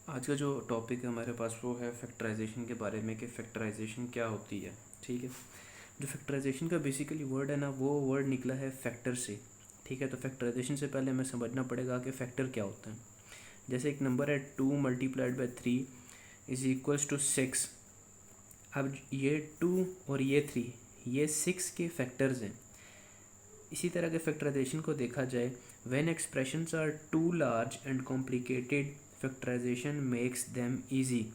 आज का जो टॉपिक है हमारे पास वो है फैक्टराइजेशन के बारे में कि फैक्टराइजेशन क्या होती है। ठीक है, जो फैक्टराइजेशन का बेसिकली वर्ड है ना, वो वर्ड निकला है फैक्टर से। ठीक है, तो फैक्टराइजेशन से पहले हमें समझना पड़ेगा कि फैक्टर क्या होता है। जैसे एक नंबर है 2 × 3 इज इक्वल्स टू 6। अब ये 2 और ये 3 ये 6 के फैक्टर्स हैं। इसी तरह के फैक्टराइजेशन को देखा जाए, when expressions are too large and complicated factorisation makes them easy.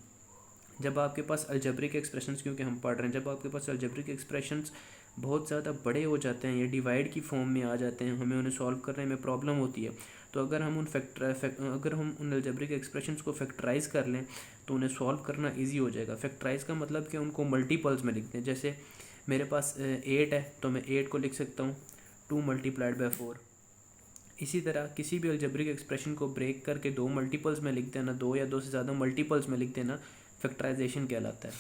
जब आपके पास अलजेब्रिक एक्सप्रेशंस, क्योंकि हम पढ़ रहे हैं, जब आपके पास अलजेब्रिक एक्सप्रेशंस बहुत ज़्यादा बड़े हो जाते हैं या डिवाइड की फॉर्म में आ जाते हैं, हमें उन्हें सॉल्व करने में प्रॉब्लम होती है। तो अगर हम उन अलजेब्रिक एक्सप्रेशंस को फैक्टराइज कर लें तो उन्हें सॉल्व करना ईजी हो जाएगा। फैक्टराइज का मतलब कि उनको मल्टीपल्स में लिखते हैं। जैसे मेरे पास 8 है तो मैं 8 को लिख सकता हूँ 2 × 4। इसी तरह किसी भी अलजेब्रिक एक्सप्रेशन को ब्रेक करके दो मल्टीपल्स में लिख देना, दो या दो से ज़्यादा मल्टीपल्स में लिख देना, फैक्टराइजेशन कहलाता है।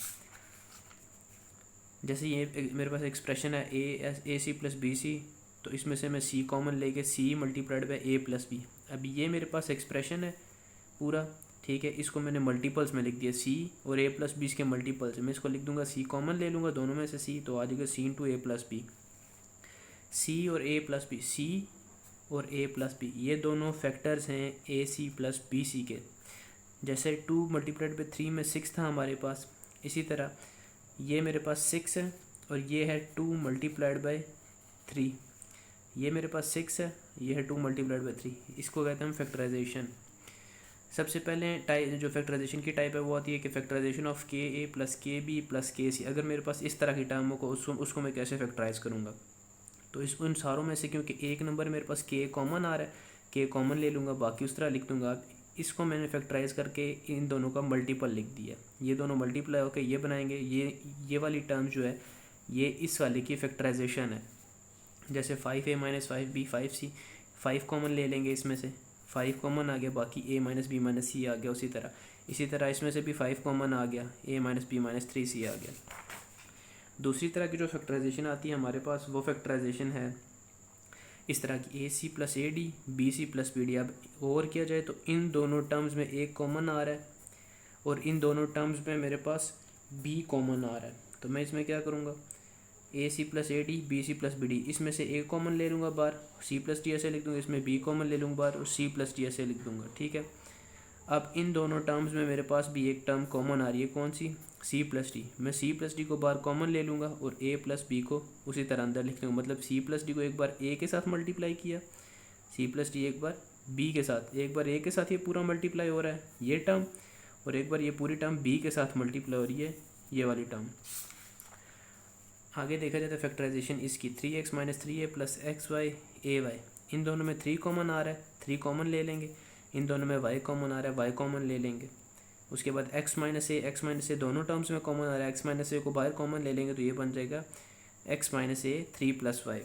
जैसे ये मेरे पास एक्सप्रेशन है ए सी प्लस बी सी, तो इसमें से मैं सी कॉमन लेके C multiplied by A plus B. अब ये मेरे पास एक्सप्रेशन है पूरा, ठीक है, इसको मैंने मल्टीपल्स में लिख दिया, सी और ए प्लस बी इसके मल्टीपल्स। मैं इसको लिख दूंगा, सी कॉमन ले लूँगा दोनों में से सी, तो आ जाएगा सी इंटू ए प्लस बी। सी और ए प्लस बी, सी और ए प्लस बी ये दोनों फैक्टर्स हैं ए सी प्लस बी सी के। जैसे 2 × 3 में 6 था हमारे पास, इसी तरह ये मेरे पास 6 है और ये है 2 × 3। ये मेरे पास 6 है, ये है 2 × 3। इसको कहते हैं फैक्टराइजेशन। सबसे पहले टाइप जो फैक्टराइजेशन की टाइप है वो आती है कि फैक्टराइजेशन ऑफ के ए प्लस के बी प्लस के सी। अगर मेरे पास इस तरह की टर्म को उसको मैं कैसे फैक्टराइज करूँगा, तो इस उन सारों में से क्योंकि एक नंबर मेरे पास के कॉमन आ रहा है, के कॉमन ले लूँगा, बाकी उस तरह लिख दूँगा। इसको मैंने फैक्टराइज करके इन दोनों का मल्टीपल लिख दिया, ये दोनों मल्टीप्लाई होकर ये बनाएंगे। ये वाली टर्म जो है ये इस वाले की फैक्टराइजेशन है। जैसे 5a - 5b 5c, 5 कॉमन ले लेंगे, इसमें से 5 कॉमन आ गया, बाकी a - b - c आ गया। इसी तरह इसमें से भी 5 कॉमन आ गया, a - b - 3c आ गया। दूसरी तरह की जो फैक्टराइजेशन आती है हमारे पास, वो फैक्टराइजेशन है इस तरह की, A C plus A D B C plus B D. अब और किया जाए तो इन दोनों टर्म्स में एक कॉमन आ रहा है और इन दोनों टर्म्स में मेरे पास बी कॉमन आ रहा है। तो मैं इसमें क्या करूँगा, A C plus A D B C plus B D, इसमें से ए कॉमन ले लूँगा बार, सी प्लस डी ऐसे लिख दूँगा, इसमें बी कॉमन ले लूँगा बार और सी प्लस डी ऐसे लिख दूँगा। ठीक है, अब इन दोनों टर्म्स में मेरे पास भी एक टर्म कॉमन आ रही है, कौन सी, सी प्लस डी। मैं सी प्लस डी को बार कॉमन ले लूँगा और ए प्लस बी को उसी तरह अंदर लिख दूँगा। मतलब सी प्लस डी को एक बार ए के साथ मल्टीप्लाई किया, सी प्लस डी एक बार बी के साथ, एक बार ए के साथ ये पूरा मल्टीप्लाई हो रहा है ये टर्म, और एक बार ये पूरी टर्म बी के साथ मल्टीप्लाई हो रही है ये वाली टर्म। आगे देखा जाए तो फैक्टराइजेशन इसकी 3x - 3a plus X Y A Y, इन दोनों में 3 कॉमन आ रहा है, 3 कॉमन ले लेंगे। इन दोनों में y कॉमन आ रहा है, y कॉमन ले लेंगे। उसके बाद x - a दोनों टर्म्स में कॉमन आ रहा है, x - a को बाहर कॉमन ले लेंगे तो ये बन जाएगा x - a 3 + y।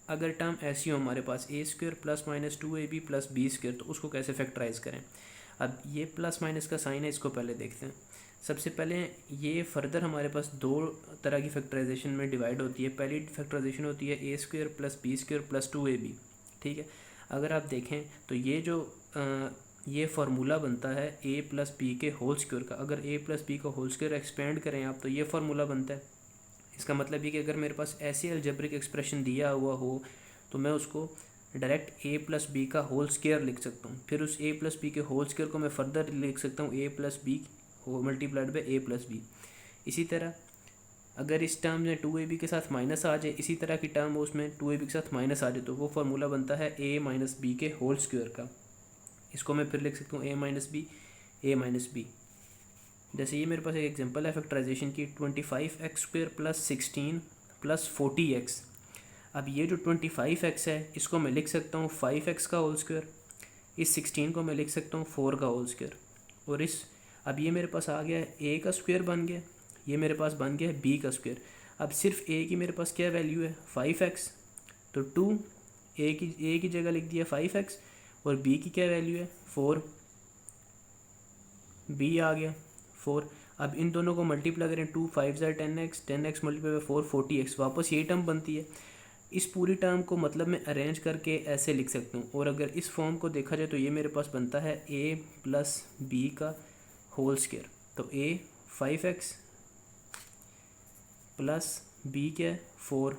अगर टर्म ऐसी हो हमारे पास a² + -2ab + b², तो उसको कैसे फैक्टराइज करें। अब ये प्लस माइनस का साइन है, इसको पहले देखते हैं। सबसे पहले ये फर्दर हमारे पास दो तरह की फैक्टराइजेशन में डिवाइड होती है। पहली फैक्टराइजेशन होती है a² + b² + 2ab। ठीक है, अगर आप देखें तो ये फार्मूला बनता है a + b के होल स्क्वायर का। अगर a + b का होल स्क्वायर एक्सपेंड करें आप, तो ये फार्मूला बनता है। इसका मतलब ये कि अगर मेरे पास ऐसे अलजेब्रिक एक्सप्रेशन दिया हुआ हो तो मैं उसको डायरेक्ट a + b का होल स्क्वायर लिख सकता हूँ। फिर उस a + b के होल स्क्वायर को मैं फर्दर लिख सकता हूँ a + b multiplied by a + b। इसी तरह अगर इस टर्म में 2ab के साथ माइनस आ जाए, इसी तरह की टर्म उसमें 2ab के साथ माइनस आ जाए, तो वो फार्मूला बनता है a - b के होल स्क्वायर का। इसको मैं फिर लिख सकता हूँ a - b। जैसे ये मेरे पास एक एग्जांपल है फैक्टराइजेशन की, 25x² + 16 + 40x। अब ये जो 25x है इसको मैं लिख सकता हूँ 5x का होल स्क्वायर, इस 16 को मैं लिख सकता हूँ 4 का होल स्क्वायर, और अब ये मेरे पास आ गया है a का स्क्वायर बन गया, ये मेरे पास बन गया है b का स्क्वायर। अब सिर्फ a की मेरे पास क्या वैल्यू है 5x, तो 2 a की जगह लिख दिया 5x, और b की क्या वैल्यू है 4, b आ गया 4। अब इन दोनों को मल्टीप्लाई करें, 2 × 5 = 10x, 10x × 4 40x, वापस यही टर्म बनती है। इस पूरी टर्म को मतलब मैं अरेंज करके ऐसे लिख सकता हूँ। और अगर इस फॉर्म को देखा जाए तो ये मेरे पास बनता है a प्लस बी का होल स्क्वायर। तो a 5x प्लस बी क्या 4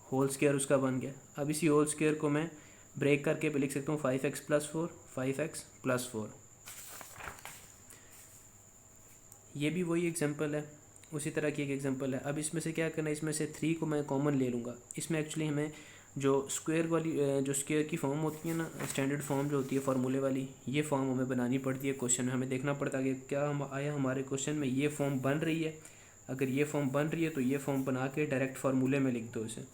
होल स्क्वायर उसका बन गया। अब इसी होल स्क्वायर को मैं ब्रेक करके भी लिख सकता हूँ 5x प्लस 4 5x प्लस 4। ये भी वही एग्जांपल है, उसी तरह की एक एग्जांपल है। अब इसमें से क्या करना है, इसमें से 3 को मैं कॉमन ले लूँगा। इसमें एक्चुअली हमें जो स्क्वायर वाली जो स्क्वायर की फॉर्म होती है ना, स्टैंडर्ड फॉर्म जो होती है फार्मूले वाली, ये फॉर्म हमें बनानी पड़ती है क्वेश्चन में। हमें देखना पड़ता है कि क्या हम आया हमारे क्वेश्चन में ये फॉर्म बन रही है। अगर ये फॉर्म बन रही है तो ये फॉर्म बना के डायरेक्ट फार्मूले में लिख दो इसे।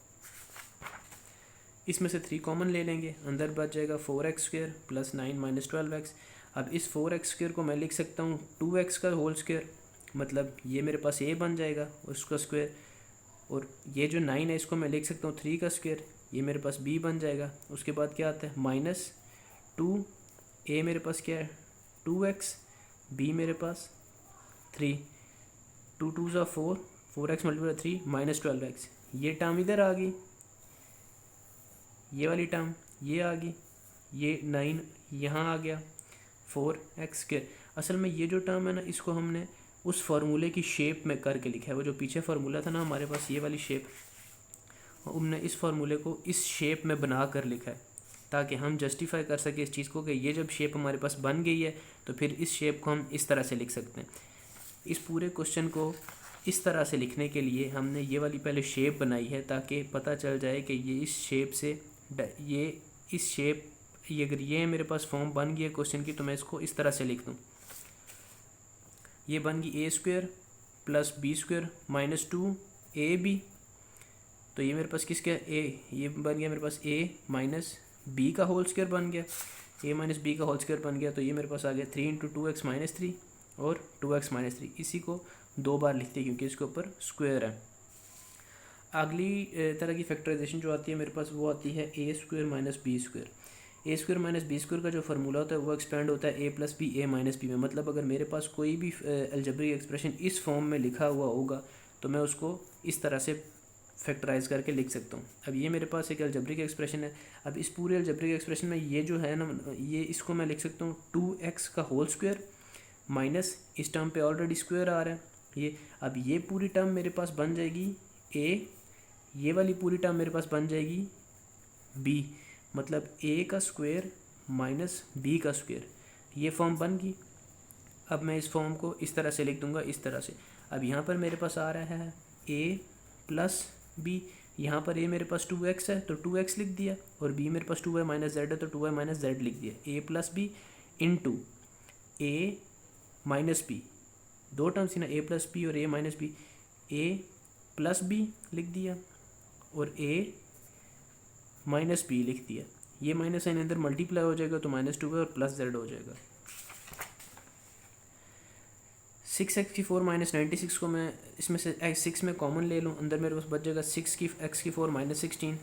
इसमें से 3 कॉमन ले लेंगे, अंदर बच जाएगा 4x² प्लस 9 माइनस 12x। अब इस 4x² को मैं लिख सकता हूँ 2x का होल स्क्वायर, मतलब ये मेरे पास a बन जाएगा उसका स्क्वायर। और ये जो 9 है इसको मैं लिख सकता हूँ 3 का स्क्वायर, ये मेरे पास b बन जाएगा। उसके बाद क्या आता है माइनस 2, a मेरे पास क्या है 2x, b मेरे पास 3, 2 2 ज़ा 4, 4x मल्टीप्लाई 3 माइनस 12x। ये टर्म इधर आ गई, ये वाली टर्म ये आ गई, ये 9 यहाँ आ गया 4x²। असल में ये जो टर्म है ना, इसको हमने उस फार्मूले की शेप में करके लिखा है। वो जो पीछे फार्मूला था ना हमारे पास, ये वाली शेप, हमने इस फार्मूले को इस शेप में बना कर लिखा है ताकि हम जस्टिफाई कर सके इस चीज़ को कि ये जब शेप हमारे पास बन गई है तो फिर इस शेप को हम इस तरह से लिख सकते हैं। इस पूरे क्वेश्चन को इस तरह से लिखने के लिए हमने ये वाली पहले शेप बनाई है ताकि पता चल जाए कि ये इस शेप से ये इस शेप, ये अगर ये मेरे पास फॉर्म बन गई है क्वेश्चन की तो मैं इसको इस तरह से लिख दूँ। ये बन गई a² plus b² minus 2ab। तो ये मेरे पास किसका a, ये बन गया मेरे पास a माइनस b का होल स्क्वायर बन गया, a माइनस b का होल स्क्वायर बन गया। तो ये मेरे पास आ गया 3 × 2x माइनस 3 और 2x माइनस 3। इसी को 2 बार लिखते हैं क्योंकि इसके ऊपर स्क्वायर है। अगली तरह की फैक्टराइजेशन जो आती है मेरे पास वो आती है a² minus b²। a² minus b² का जो फार्मूला होता है वो एक्सपेंड होता है a plus B a minus B में। मतलब अगर मेरे पास कोई भी अलजेब्रिक एक्सप्रेशन इस फॉर्म में लिखा हुआ होगा तो मैं उसको इस तरह से फैक्टराइज करके लिख सकता हूँ। अब ये मेरे पास एक अलजेब्रिक एक्सप्रेशन है। अब इस पूरे अलजेब्रिक एक्सप्रेशन में ये जो है ना, ये इसको मैं लिख सकता हूँ 2x का होल स्क्वायर माइनस इस टर्म पे ऑलरेडी स्क्वायर आ रहा है ये। अब ये पूरी टर्म मेरे पास बन जाएगी a, ये वाली पूरी टर्म मेरे पास बन जाएगी b, मतलब a का स्क्वायर माइनस b का स्क्वायर। ये फॉर्म बन गई। अब मैं इस फॉर्म को इस तरह से लिख दूंगा, इस तरह से। अब यहाँ पर मेरे पास आ रहा है a प्लस b, यहाँ पर a मेरे पास 2x है तो 2x लिख दिया, और b मेरे पास 2y माइनस z है तो 2y माइनस z लिख दिया। a plus B into a minus B, दो टर्म्स थी ना a प्लस बी और a minus B, a plus B लिख दिया और a माइनस बी लिख दिया। ये माइनस साइन अंदर मल्टीप्लाई हो जाएगा तो माइनस 2y और प्लस z हो जाएगा। 6x की 4 माइनस 96 को मैं इसमें से 6 में कॉमन ले लूँ, अंदर मेरे पास बच जाएगा 6 की x की 4 माइनस 16।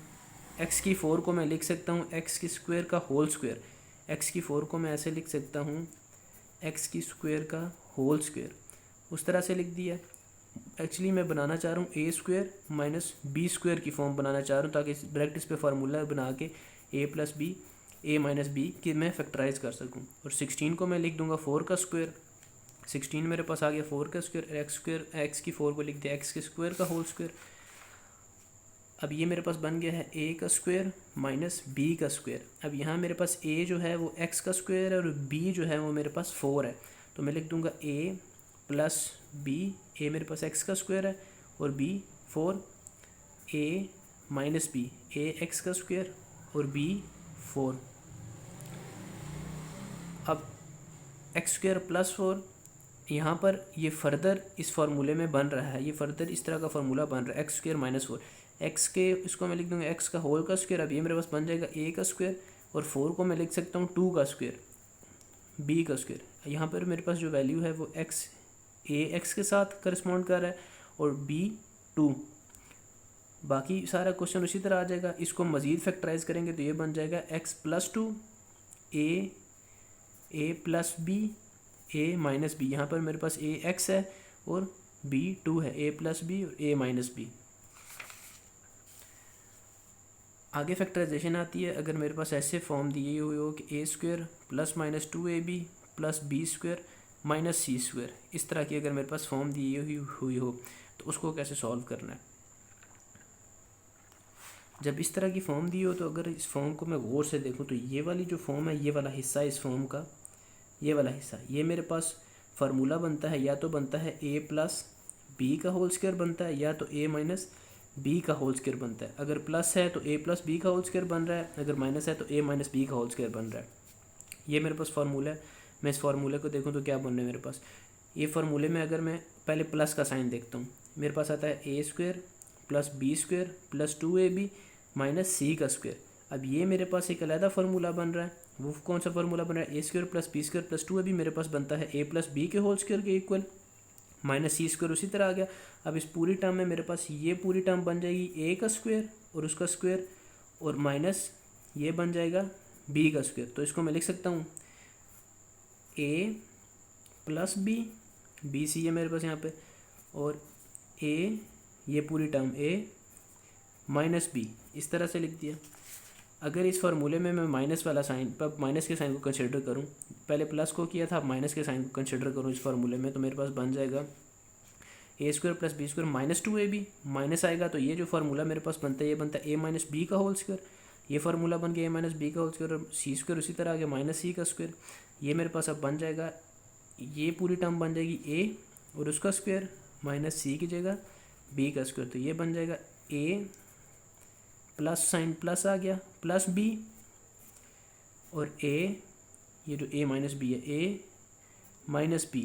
x की 4 को मैं लिख सकता हूँ x की स्क्वायर का होल स्क्वायर। x की 4 को मैं ऐसे लिख सकता हूँ x की स्क्वायर का होल स्क्वायर, उस तरह से लिख दिया। एक्चुअली मैं बनाना चाह रहा हूँ a² माइनस b² की फॉर्म बनाना चाह रहा हूँ ताकि डायरेक्ट इस पर फार्मूला बना के a plus B a minus B की मैं फैक्टराइज कर सकूँ। और 16 को मैं लिख दूँगा 4 का स्क्वायर। 16 मेरे पास आ गया 4 का स्क्वायर, x की 4 को लिख दिया x के स्क्वायर का होल स्क्वायर। अब ये मेरे पास बन गया है a का स्क्वायर माइनस b का स्क्वायर। अब यहाँ मेरे पास a जो है वो x का स्क्वायर है और b जो है वो मेरे पास 4 है, तो मैं लिख दूँगा a प्लस b, a मेरे पास x का स्क्वायर है और b 4, a minus b, a x का स्क्वायर और b 4। अब x² प्लस 4, यहाँ पर ये फर्दर इस फार्मूले में बन रहा है, ये फर्दर इस तरह का फार्मूला बन रहा है x² माइनस 4, x के इसको मैं लिख दूँगा x का होल का स्क्वायर। अब ये मेरे पास बन जाएगा a का स्क्वायर और 4 को मैं लिख सकता हूँ 2 का स्क्वायर, b का स्क्वायर। यहाँ पर मेरे पास जो वैल्यू है वो x के साथ करस्पॉन्ड कर रहा है और b 2। बाकी सारा क्वेश्चन उसी तरह आ जाएगा। इसको मज़ीद फैक्टराइज करेंगे तो ये बन जाएगा x plus 2 a plus b a minus B. यहाँ पर मेरे पास a x है और b 2 है, a प्लस बी और a माइनस बी। आगे फैक्टराइजेशन आती है। अगर मेरे पास ऐसे फॉर्म दिए हुए हो कि A square plus minus 2ab plus B square minus C square, इस तरह की अगर मेरे पास फॉर्म दी हुई हो तो उसको कैसे सॉल्व करना है। जब इस तरह की फॉर्म दी हो तो अगर इस फॉर्म को मैं गौर से देखूं तो ये वाली जो फॉर्म है, ये वाला हिस्सा इस फॉर्म का, ये वाला हिस्सा, ये मेरे पास फार्मूला बनता है, या तो बनता है ए प्लस बी का होल स्क्वायर बनता है, या तो ए माइनस बी का होल स्क्वायर बनता है। अगर प्लस है तो ए प्लस बी का होल स्क्वायर बन रहा है, अगर माइनस है तो ए माइनस बी का होल स्क्वायर बन रहा है। ये मेरे पास फार्मूला है। मैं इस फार्मूले को देखूँ तो क्या बन रहा है मेरे पास। ये फार्मूले में अगर मैं पहले प्लस का साइन देखता हूँ, मेरे पास आता है A square plus B square plus 2ab minus C का स्क्वायर। अब ये मेरे पास एक अलहदा फार्मूला बन रहा है। वो कौन सा फार्मूला बन रहा है, A square plus B square plus 2ab मेरे पास बनता है ए प्लस बी के होल स्क्वायर के इक्वल, माइनस सी स्क्वायर उसी तरह आ गया। अब इस पूरी टर्म में मेरे पास ये पूरी टर्म बन जाएगी ए का स्क्वायर और उसका स्क्वायर, और माइनस ये बन जाएगा बी का स्क्वायर। तो इसको मैं लिख सकता हूँ ए प्लस बी सी है मेरे पास यहाँ पे, और ए ये पूरी टर्म ए माइनस बी, इस तरह से लिख दिया। अगर इस फार्मूले में मैं माइनस वाला साइन, माइनस के साइन को कंसिडर करूँ, पहले प्लस को किया था, अब माइनस के साइन को कंसिडर करूँ इस फार्मूले में, तो मेरे पास बन जाएगा A square plus B square minus 2ab, minus आएगा तो ये जो फार्मूला मेरे पास बनता है ये बनता है ए माइनस बी का होल स्क्वायर। ये फार्मूला बन गया ए माइनस बी का होल स्क्वायर, और सी स्क्वायर उसी तरह आ गया माइनस सी का स्क्वायर। ये मेरे पास अब बन जाएगा, ये पूरी टर्म बन जाएगी ए और उसका स्क्वायर माइनस सी की जगह बी का स्क्वायर। तो ये बन जाएगा ए प्लस साइन प्लस आ गया प्लस बी, और ए ये जो ए माइनस बी है ए माइनस बी,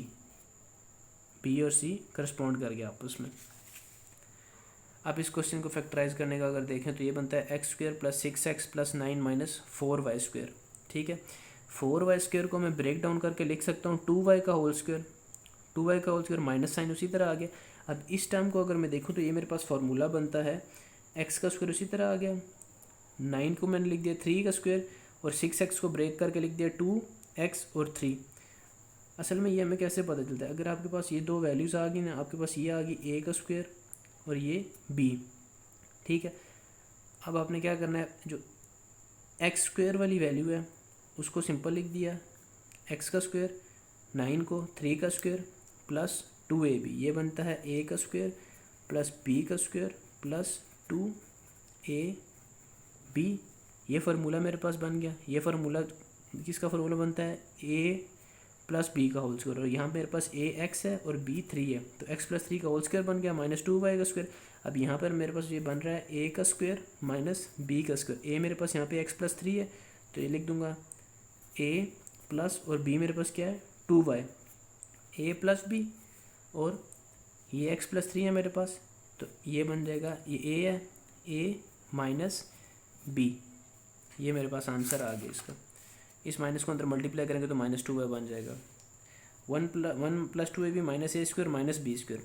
बी और सी करस्पॉन्ड कर गया आपस में। अब इस क्वेश्चन को फैक्टराइज करने का अगर देखें तो ये बनता है x square plus 6x plus 9 minus 4y square. ठीक है, 4y स्क्वायर को मैं ब्रेक डाउन करके लिख सकता हूँ 2y का होल स्क्वायर, 2y का होल स्क्वायर माइनस साइन उसी तरह आ गया। अब इस टर्म को अगर मैं देखूँ तो ये मेरे पास फार्मूला बनता है x का स्क्वायर उसी तरह आ गया, 9 को मैंने लिख दिया 3 का स्क्वायर, और 6x को ब्रेक करके लिख दिया 2x और 3। असल में ये हमें कैसे पता चलता है, अगर आपके पास ये दो वैल्यूज़ आ गई ना, आपके पास ये आ गई a का स्क्वायर और ये b। ठीक है, अब आपने क्या करना है, जो x स्क्वायर वाली वैल्यू है उसको सिंपल लिख दिया, x का स्क्वायर 9 को 3 का स्क्वायर प्लस 2ab, ये बनता है a का स्क्वायर प्लस b का स्क्वायर प्लस 2ab। ये फार्मूला मेरे पास बन गया। ये फार्मूला किसका फार्मूला बनता है, a प्लस बी का होल स्क्वायर, और यहाँ मेरे पास ए एक्स है और बी 3 है, तो x प्लस 3 का होल स्क्वायर बन गया माइनस 2y का स्क्वायर। अब यहाँ पर मेरे पास ये बन रहा है a का स्क्वायर माइनस b का स्क्वायर। a मेरे पास यहाँ पे x प्लस 3 है तो ये लिख दूंगा a प्लस, और b मेरे पास क्या है 2y, a प्लस b, और ये x प्लस 3 है मेरे पास, तो ये बन जाएगा, ये a है a माइनस b। ये मेरे पास आंसर आ गया इसका। इस माइनस को अंदर मल्टीप्लाई करेंगे तो माइनस 2y बन जाएगा। 1 प्लस 2ab माइनस ए स्क्वायर माइनस बी स्क्वायर,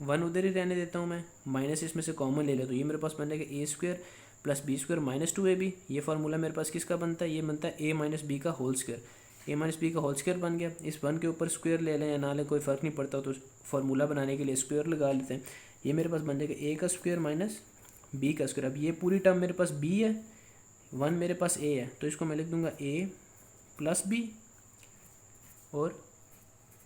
1 उधर ही रहने देता हूँ मैं, माइनस इसमें से कॉमन ले ले तो ये मेरे पास बन जाएगा A square plus B square minus 2ab। ये फार्मूला मेरे पास किसका बनता है, ये बनता है ए माइनस बी का होल स्क्वायर। ए माइनस बी का होल स्क्वायर बन गया। इस 1 के ऊपर स्क्वायर ले लें या ना लें कोई फ़र्क नहीं पड़ता, तो फार्मूला बनाने के लिए स्क्वायर लगा लेते हैं। ये मेरे पास बन जाएगा ए का स्क्वायर माइनस बी का स्क्वायर। अब ये पूरी टर्म मेरे पास बी है, 1 मेरे पास ए है, तो इसको मैं लिख दूंगा ए प्लस बी, और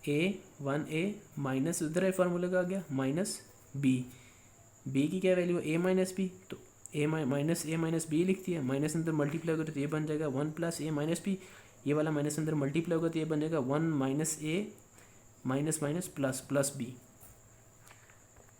a माइनस उधर है फार्मूले का आ गया माइनस बी की क्या वैल्यू है a माइनस बी, तो a माइनस बी लिखती है, माइनस अंदर मल्टीप्लाई होगा तो ये बन जाएगा 1 प्लस a माइनस बी, ये वाला माइनस अंदर मल्टीप्लाई होगा तो ये बन जाएगा 1 minus a minus minus plus B.